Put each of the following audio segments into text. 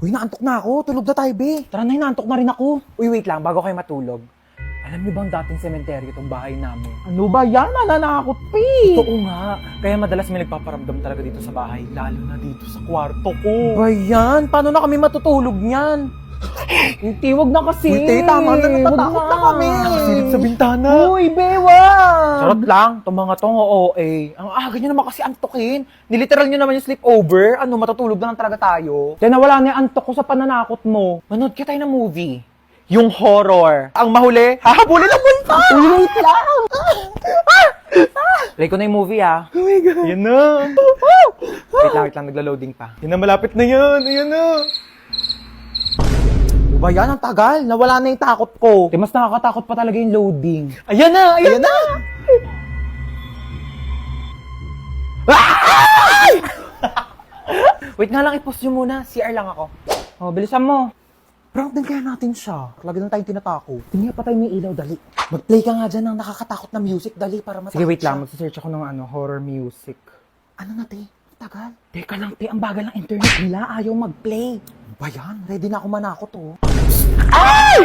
Uy, naantok na ako. Tulog na tayo, be. Tara na, naantok na rin ako. Uy, wait lang, bago kayo matulog. Alam niyo bang dating sementeryo itong bahay namin? Ano ba yan? Nananakot, pe! Totoo nga. Kaya madalas may nagpaparamdam talaga dito sa bahay, lalo na dito sa kwarto ko. Ba yan? Paano na kami matutulog niyan? Hindi, wag na kasi. Uy, tama na, natatakot na kami. Nakasilip sa bintana. Uy, bewa! Charot lang, itong mga tong OA. Ang aga nyo naman kasi antokin. Niliteral nyo naman yung sleepover. Ano, matutulog na lang talaga tayo. Kaya nawala na yung antok ko sa pananakot mo. Manood ka tayo ng movie. Yung horror. Ang mahuli, hahabulin ang multo! Uy, wait lang! Play ko na yung movie, ah. Oh my God. Yan na. Wait lang, nagla-loading pa. Yan na, malapit na yan. Ayan na. Ba yan, ang tagal. Nawala na yung takot ko. Mas nakakatakot pa talaga yung loading. Ayan na! Ayan na! Wait nga lang, i-pause nyo muna. CR lang ako. Oh, bilisan mo. Prank din kaya natin siya. Lagi lang tayong tinatako. Tingnan pa tayo may ilaw, dali. Mag-play ka nga dyan ng nakakatakot na music, dali, para matakot. Sige, wait lang. Magsisearch ako ng horror music. Ano na, te? Tagal. Teka lang, te. Ang bagal ng internet nila. Ayaw mag-play. Ba yan? Ready na ako manakot, oh. Ay!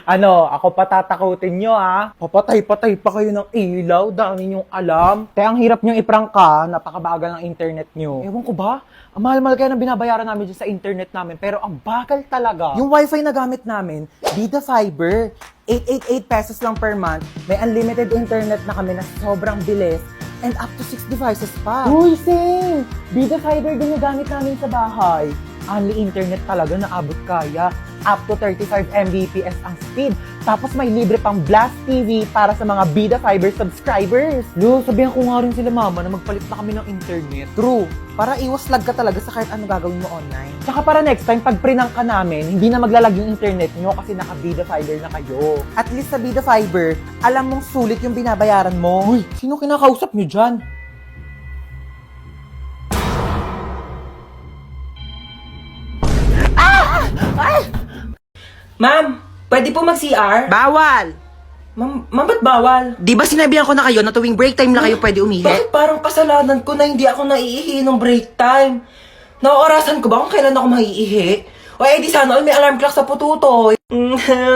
Ano, ako patatakutin nyo, ah. Papatay-patay pa kayo ng ilaw. Dami nyong alam. Te, ang hirap nyong iprank ka. Napakabagal ng internet nyo. Ewan ko ba? Ang mahal-mahal kaya ng binabayaran namin dyan sa internet namin. Pero ang bagal talaga. Yung wifi na gamit namin, Vida Fiber. 888 pesos lang per month. May unlimited internet na kami na sobrang bilis. And up to 6 devices pa. Uy, sing! Vida Fiber din yung gamit namin sa bahay. Only internet talaga na abot kaya. Up to 35 Mbps ang speed. Tapos may libre pang Blast TV para sa mga Vida Fiber subscribers. Lo, sabihan ko nga rin sila mama na magpalit na kami ng internet. True. Para iwas lag ka talaga sa kahit ano gagawin mo online. Tsaka para next time, pag prinang ka namin, hindi na maglalag yung internet nyo kasi naka Vida Fiber na kayo. At least sa Vida Fiber, alam mong sulit yung binabayaran mo. Uy, sino kinakausap nyo dyan? Ma'am, pwede po mag-CR? Bawal! Ma'am, ba't bawal? Di ba sinabihan ko na kayo na tuwing break time lang kayo pwede umihi? Bakit parang kasalanan ko na hindi ako naiihi ng break time? Naorasan ko ba kung kailan ako maiihi? O di sana may alarm clock sa pututoy.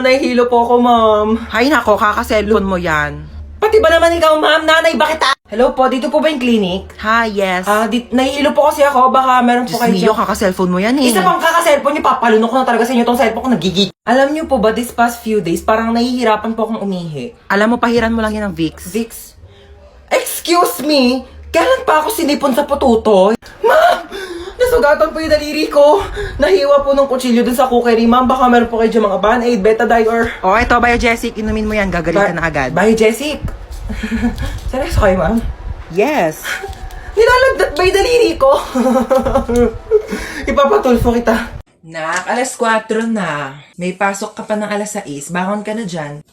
Nahihilo po ako, ma'am. Hay nako, kaka-cellphone mo yan. Pati ba naman ikaw, ma'am? Nanay, bakit Hello po, dito po ba yung clinic? Ha, yes. Nahihilo po kasi ako. Baka meron po Diyos kayo mio, kaka-cellphone mo yan eh. Isa pang kaka-cellphone niyo, papalunok ko na talaga sa inyo tong cellphone ko, nagigig. Alam niyo po ba, this past few days, parang nahihirapan po akong umihi. Alam mo, pahiran mo lang yan ng Vicks. Vicks? Excuse me? Kailan pa ako sinipon sa pututoy? Ma'am! Nasugatan po yung daliri ko. Nahiwa po ng kutsilyo dun sa cookery. Ma'am, baka meron po kayo dyan mga Band-Aid, Betadine, or... O, eto, Biogesic, inumin mo yan, gagaling ka na agad. Biogesic. Seryoso kayo, ma'am? Yes. Nilalagdat ba yung daliri ko? Ipapatulfo kita. Nak, alas 4 na. May pasok ka pa ng alas 6. Bangon ka na dyan.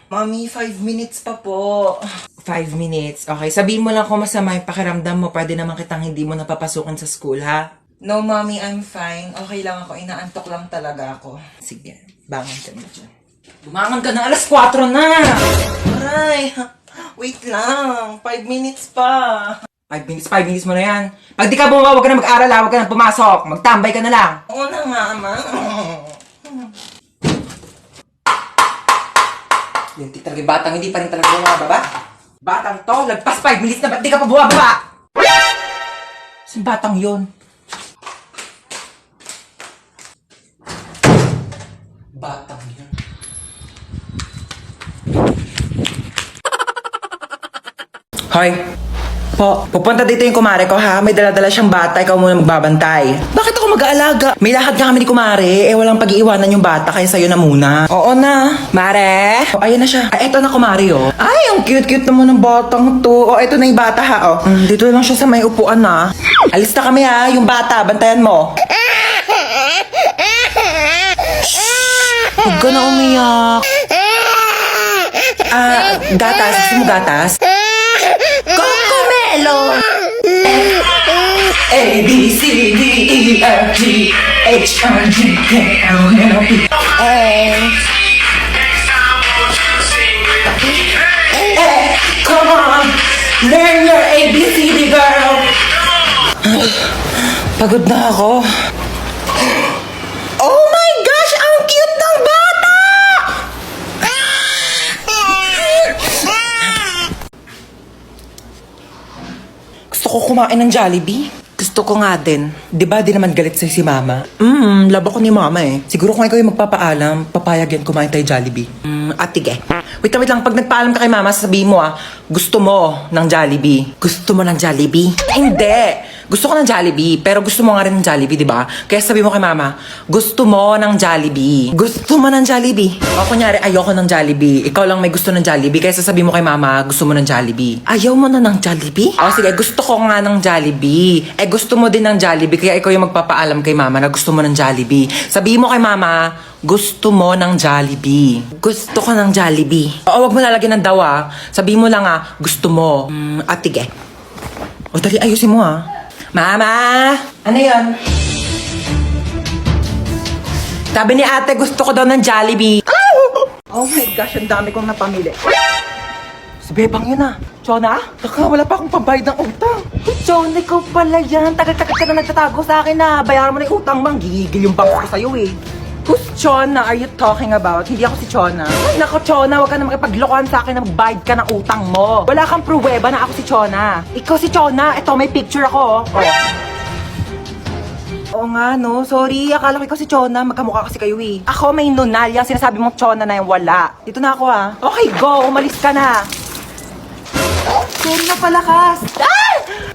Mommy, 5 minutes pa po. 5 minutes. Okay, sabihin mo lang kung masama yung pakiramdam mo. Pwede naman kitang hindi mo napapasukan sa school, ha? No, mommy, I'm fine. Okay lang ako. Inaantok lang talaga ako. Sige, bangon ka na dyan. Bumangon ka na, alas 4 na! Aray, wait lang. 5 minutes pa. 5 minutes mo na yan. Pag di ka bumaba, wag ka na mag-aral, wag ka na pumasok. Magtambay ka na lang. Oo na nga, ma. Yung talaga batang hindi pa rin talaga bumababa. Batang to, lagpas 5 minutes na, ba't di ka pa bumababa? Saan batang yun? Batang yun. Hoy. Po, pupunta dito yung kumare ko ha. May dala-dala siyang bata, ikaw muna magbabantay. Bakit ako mag-aalaga? May lakad nga kami ni kumare. Walang pag-iiwanan yung bata, kaya sa'yo na muna. Oo na. Mare? O, ayan na siya. Ay, eto na kumare oh. Ay, ang cute-cute naman ng batang to. O, eto na yung bata ha oh. Dito lang siya sa may upuan na. Alis na kami ha, yung bata. Bantayan mo. Huwag ka na umiyak. Gatas. Gusto mo gatas? Cocomelon! A, B, C, D, E, F, G, H, I, J, K, L, M, N, O, P, come on! Learn your ABCD, girl! Pagod na ako. kumain ng Jollibee? Gusto ko nga din. Di ba di naman galit sa'yo si Mama? Labo ko ni Mama eh. Siguro kung ikaw yung magpapaalam, papayag yan kumain tayo Jollibee. Atige. Wait lang. Pag nagpaalam ka kay Mama, sasabihin mo gusto mo ng Jollibee. Gusto mo ng Jollibee? Hindi! Gusto ko ng Jollibee, pero gusto mo nga rin ng Jollibee, di ba? Kaya sabi mo kay Mama, gusto mo ng Jollibee. Gusto mo ng Jollibee? O kunyari, ayoko ng Jollibee. Ikaw lang may gusto ng Jollibee, kaya sasabihin mo kay Mama, gusto mo ng Jollibee. Ayaw mo na ng Jollibee? O sige, gusto ko nga ng Jollibee. Gusto mo din ng Jollibee, kaya ikaw yung magpapaalam kay Mama na gusto mo ng Jollibee. Sabihin mo kay Mama, gusto mo ng Jollibee. Gusto ko ng Jollibee. Oo, wag mo lalagyan ng daw Sabihin mo lang gusto mo. Atige. O dali, ayusin mo Mama! Ano yan? Sabi ni ate, gusto ko daw ng Jollibee. Oh my gosh, ang dami kong napamili. Si Bebang yun Chona? Taka, wala pa akong pambayad ng utang. John, ikaw pala yan. Tagal-tagal ka na nagtatago sa akin na bayaran mo na yung utang mo. Gigigil yung bangko ko sa'yo eh. Who's Chona are you talking about? Hindi ako si Chona. Ay, nako, Chona, huwag ka na makipaglokohan sa akin na magbayad ka ng utang mo. Wala kang pruweba na ako si Chona. Ikaw si Chona. Ito, may picture ako. Oo nga, no. Sorry, akala ko ikaw si Chona. Magkamukha kasi kayo eh. Ako may nunal. Yung sinasabi mong Chona na yung wala. Dito na ako Okay, go. Umalis ka na. Sorry na palakas.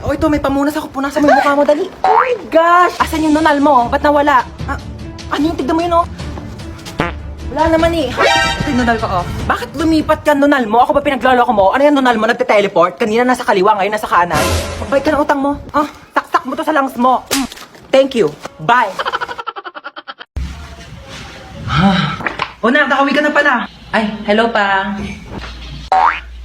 Oh, ito, may pamunas ako. Punasan mo yung mukha mo, dali. Oh my gosh! Asan yung nunal mo? Ba't nawala? Ano yung tignan mo yun, Wala naman eh. Ito yung nunal ko, Bakit lumipat ka nunal mo? Ako ba pinagloloko mo? Ano yung nunal mo? Nagte-teleport? Kanina nasa kaliwa, ngayon nasa kanan. Magbayad ka ng utang mo. Taktak mo to sa lungs mo. Thank you. Bye. Nak, nakawi ka na pala. Ay, hello pa.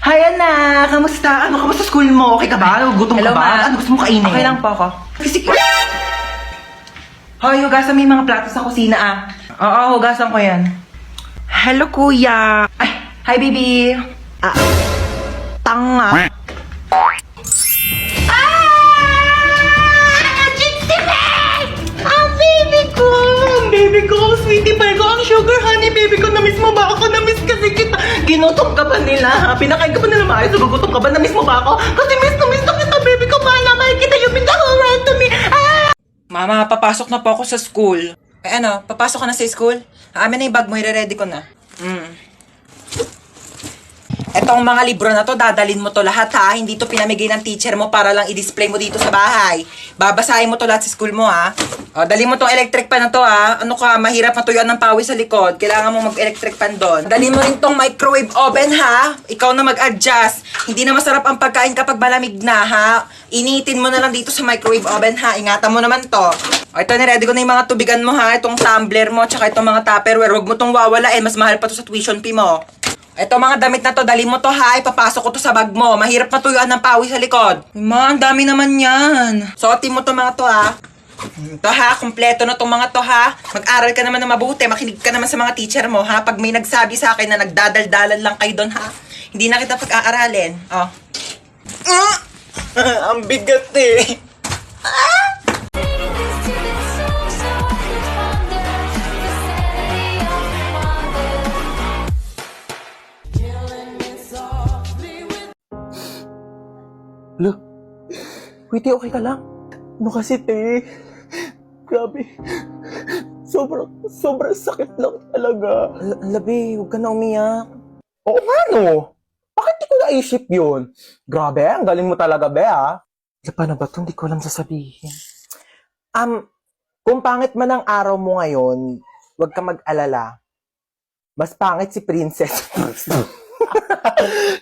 Hi, anak! Kamusta? Kamusta school mo? Okay ka ba? Gutom Hello, ka ba? Ma. Ano gusto mo kainin? Okay lang po ako. Sige. Hoy, hugasan mo yung mga plato sa kusina Oo, hugasan ko yan. Hello, kuya. Ay, hi, baby. Tanga. Baby ko, sweetie pie ko, ang sugar honey, baby ko, na-miss mo ba ako? Na-miss kasi kita. Ginutom ka ba nila? Pinakain ka ba nila maayos? Gugutom ka ba? Na-miss mo ba ako? Kasi miss na kita, baby ko. Mahal na mahal kita. You mean the whole world to me. Mama, papasok na po ako sa school. Papasok ka na sa school? Amin na yung bag mo, i-ready ko na. Etong mga libro na to, dadalin mo to lahat Hindi to pinamigay ng teacher mo para lang i-display mo dito sa bahay. Babasahin mo to lahat sa school mo O, dali mo tong electric pan na to Ano ka, mahirap matuyuan ng pawis sa likod. Kailangan mo mag-electric pan doon. Dali mo rin tong microwave oven Ikaw na mag-adjust. Hindi na masarap ang pagkain kapag malamig na Initin mo na lang dito sa microwave oven Ingatan mo naman to. O, ito niready ko na yung mga tubigan mo Itong tumbler mo, tsaka itong mga tupperware. Huwag mo tong wawalain. Mas mahal pa to sa tuition fee mo. Eto mga damit na to, dali mo to ipapasok ko to sa bag mo. Mahirap matuyuan ng pawis sa likod. Ma, ang dami naman yan. Suotin mo to mga to Ito kumpleto na tong mga to Mag-aral ka naman na mabuti, makinig ka naman sa mga teacher mo Pag may nagsabi sa akin na nagdadaldalan lang kayo doon hindi na kita pag-aaralin. Ang bigat Look, Witty, okay ka lang? Ano kasi, te? Grabe. Sobrang sakit lang talaga. Labi, huwag ka na umiyak. Oo nga, no? Bakit di ko naisip yun? Grabe, ang galing mo talaga, be, Paano ba ito? Hindi ko alam sasabihin. Kung pangit man ang araw mo ngayon, huwag ka mag-alala. Mas pangit si Princess.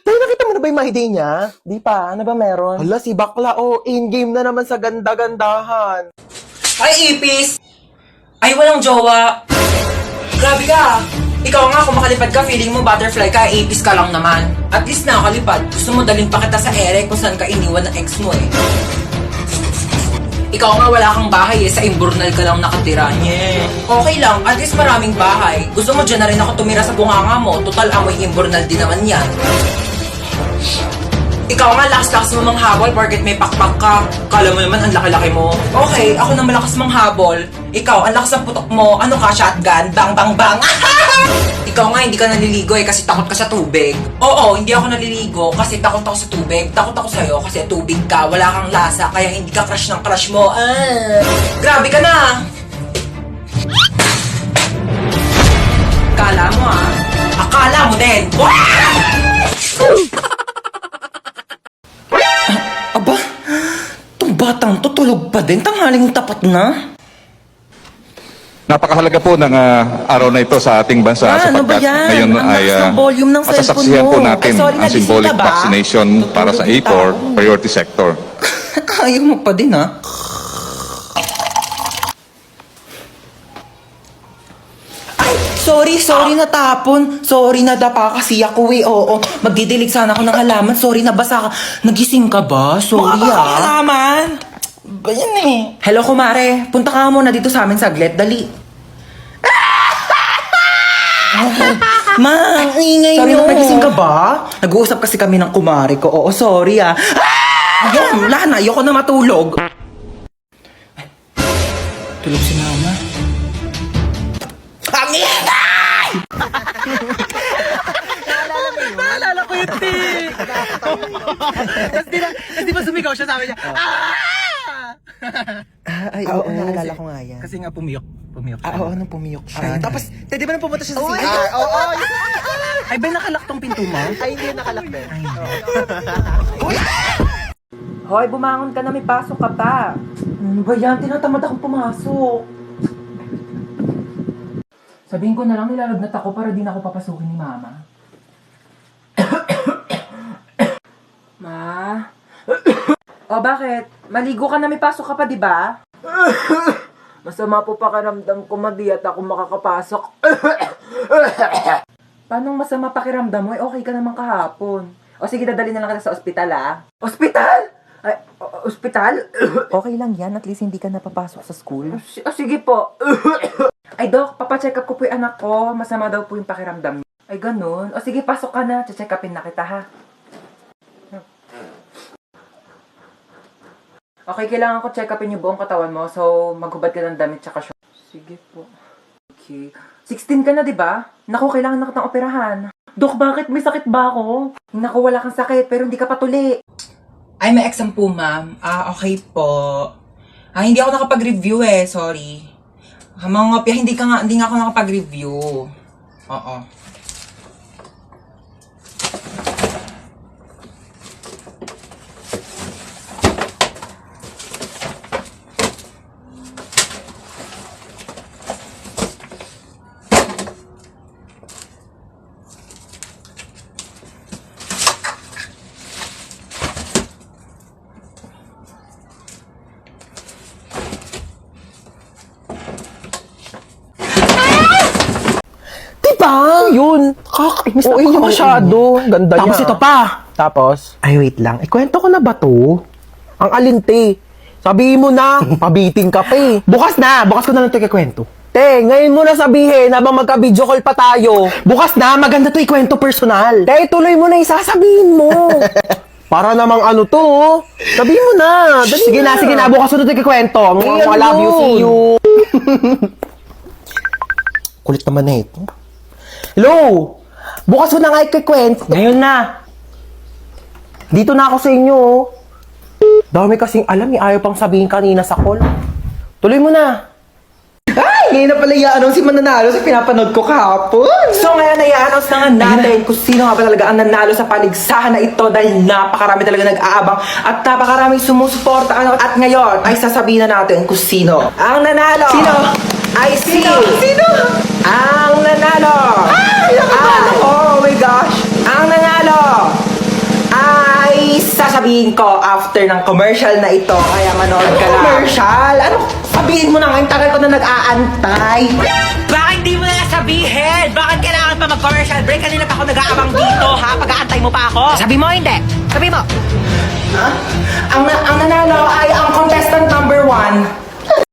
Tayo, nakita mo na ba yung my day niya? Di pa, ano ba meron? Hala, si Bakla, in-game na naman sa ganda-gandahan. Ay, ipis! Ay, walang jowa! Grabe ka! Ikaw nga, kung makalipad ka, feeling mo butterfly ka, ipis ka lang naman. At least nakakalipad. Gusto mo daling pa kita sa ere kung saan ka iniwan ng ex mo Ikaw nga, wala kang bahay sa Imburnal ka lang nakatira. Yeah. Okay lang, at least maraming bahay. Gusto mo dyan na rin ako tumira sa bunganga mo. Total, amoy Imburnal din naman yan. Ikaw nga, lakas-lakas mo manghabol porket may pakpak ka. Kala mo naman, ang laki-laki mo. Okay, ako na malakas manghabol. Ikaw, ang lakas ng putok mo. Ano ka, shotgun? Bang, bang, bang. Ikaw nga, hindi ka naliligo eh kasi takot ka sa tubig. Oo, hindi ako naliligo kasi takot ako sa tubig. Takot ako sa'yo kasi tubig ka, wala kang lasa, kaya hindi ka crush ng crush mo. Grabe ka na! Akala mo Akala mo din! Aba, itong batang to tulog pa din, tanghaling tapat na. Napakahalaga po ng araw na ito sa ating bansa Ano ba sapagkat yan? ngayon Ang ay lakas ng volume ng cellphone masasaksihan mo. po natin Ay, sorry, ang nagising symbolic ka ba? vaccination para sa Tutulog A4 tao. priority sector. Ayaw mo pa din Ay, sorry natapon. Sorry nadapa kasi ako eh. Oo, magdidilig sana ako ng halaman. Sorry nabasa ka. Nagising ka ba? Sorry halaman? Ba yan eh? Hello kumare, punta ka muna dito sa amin saglit. Dali. Ma, ang ingay Sorry, nyo. nagising ka ba? Nag-uusap kasi kami ng kumare ko. Oo, sorry Ayun, wala na. Ayoko na matulog. Ay, tulog si mama. Ang ingay! Naalala ko yun, Ti! Tapos di ba sumigaw siya, sabi niya, Ay, oo, naalala ko nga yan. Kasi nga pumiyok siya. Oo, nung pumiyok siya. Tapos, di ba nang pumunta siya sa CR? Oo! Ay, ba nakalak tong pinto mo? Ay, hindi nakalak din. Hoy, bumangon ka na, may pasok ka pa. Ano ba yan? Tinatamad akong pumasok. Sabihin ko na lang, nilalagnat ako para di na ako papasukin ni Mama. Ma? O, bakit? Maligo ka na, may pasok ka pa, di ba? Masama po pakiramdam ko, madi at ako makakapasok. Paano masama pakiramdam mo? Okay ka naman kahapon. O sige, dadali na lang kita sa ospital, Ospital? Ay, ospital? Okay lang yan, at least hindi ka napapasok sa school. Sige po. Ay, Doc, papacheck up ko po yung anak ko. Masama daw po yung pakiramdam niya. Ay, ganun. O sige, pasok ka na. Check upin na kita, ha? Okay, kailangan ko check upin yung buong katawan mo. So, maghubad ka ng damit tsaka short. Sige po. Okay. 16 ka na, di ba? Naku, kailangan na kitang operahan. Dok, bakit? May sakit ba ako? Naku, wala kang sakit, pero hindi ka patuli. Ay, may exam po, ma'am. Okay po. Hindi ako nakapag-review sorry. Mga ngopya, hindi nga ako nakapag-review. Oo. Diba? Yun. Kakainis na ako masyado. Ganda Tapos niya. ito pa. Tapos? Ay, wait lang. Ikwento ko na ba to? Ang alinte. Sabihin mo na, pabiting ka pa eh. Bukas na. Bukas ko na lang ito ikwento. Te, ngayon mo na sabihin habang magka-video call pa tayo. Bukas na, maganda to ikwento personal. Te, tuloy mo na isasabihin mo. Para namang ano to, oh. Sabihin mo na. Dali sige na. Bukas ko na ito ikwento. I love you, see you. Kulit naman na ito. Hello! Bukas ko na nga ikikwento. Ngayon na. Dito na ako sa inyo, oh. Dami kasing alam, ayaw pang sabihin kanina sa call. Tuloy mo na. Ay, ngayon na pala i-announce si mananalo sa pinapanood ko kahapon. So ngayon na i-announce na nga natin kung sino nga ba talaga ang nanalo sa paligsahan na ito dahil napakarami talaga nag-aabang at napakaraming sumusuporta. At ngayon ay sasabihin na natin kung sino ang nanalo. Sino? Ay Sino? Ang nanalo. Oh my gosh. Ang nanalo ay sasabihin ko after ng commercial na ito. Kaya manood ka lang. Commercial? Ano? Sabihin mo na nga, yung tagal ko na nag-aantay. Bakit di mo na sabihin? Bakit kailangan pa mag-commercial break? Kanina pa ako nag-aabang dito, ha? Pag-aantay mo pa ako. Sabi mo, hindi. Sabi mo. Ang nanalo ay ang contestant number 1.